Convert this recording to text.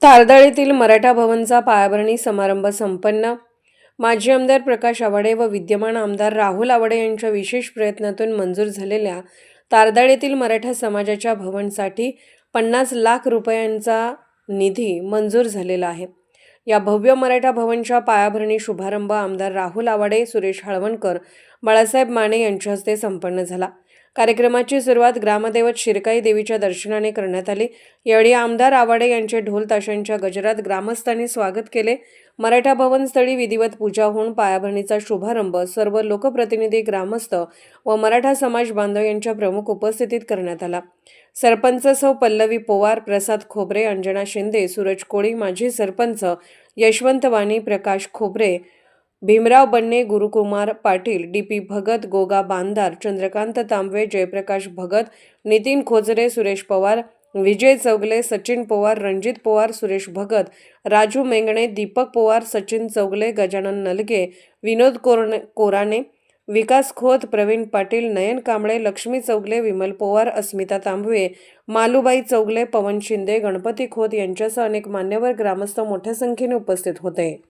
तारदाळीतील मराठा भवनचा पायाभरणी समारंभ संपन्न. माजी आमदार प्रकाश आवाडे व विद्यमान आमदार राहुल आवाडे यांच्या विशेष प्रयत्नातून मंजूर झालेल्या तारदाळीतील मराठा समाजाच्या भवनसाठी 50 लाख रुपयांचा निधी मंजूर झालेला आहे. या भव्य मराठा भवनच्या पायाभरणी शुभारंभ आमदार राहुल आवाडे, सुरेश हळवणकर, बाळासाहेब माने यांच्या हस्ते संपन्न झाला. कार्यक्रमाची सुरुवात ग्रामदैवत शिरकाई देवीच्या दर्शनाने करण्यात आली. यावेळी आमदार आवाडे यांचे ढोल ताशांच्या गजरात ग्रामस्थांनी स्वागत केले. मराठा भवन स्थळी विधिवत पूजा होऊन पायाभरणीचा शुभारंभ सर्व लोकप्रतिनिधी, ग्रामस्थ व मराठा समाज बांधव यांच्या प्रमुख उपस्थितीत करण्यात आला. सरपंच सौ पल्लवी पोवार, प्रसाद खोबरे, अंजना शिंदे, सूरज कोळी, माजी सरपंच यशवंत वाणी, प्रकाश खोबरे, भीमराव बन्ने, गुरुकुमार पाटील, डी.पी. भगत, गोगा बांधार, चंद्रकांत तांबवे, जयप्रकाश भगत, नितीन खोजरे, सुरेश पवार, विजय चौगले, सचिन पवार, रणजित पवार, सुरेश भगत, राजू मेंगणे, दीपक पवार, सचिन चौगले, गजानन नलगे, विनोद कोराणे, विकास खोत, प्रवीण पाटील, नयन कांबळे, लक्ष्मी चौगले, विमल पवार, अस्मिता तांबवे, मालूबाई चौगले, पवन शिंदे, गणपती खोत यांच्यासह अनेक मान्यवर, ग्रामस्थ मोठ्या संख्येने उपस्थित होते.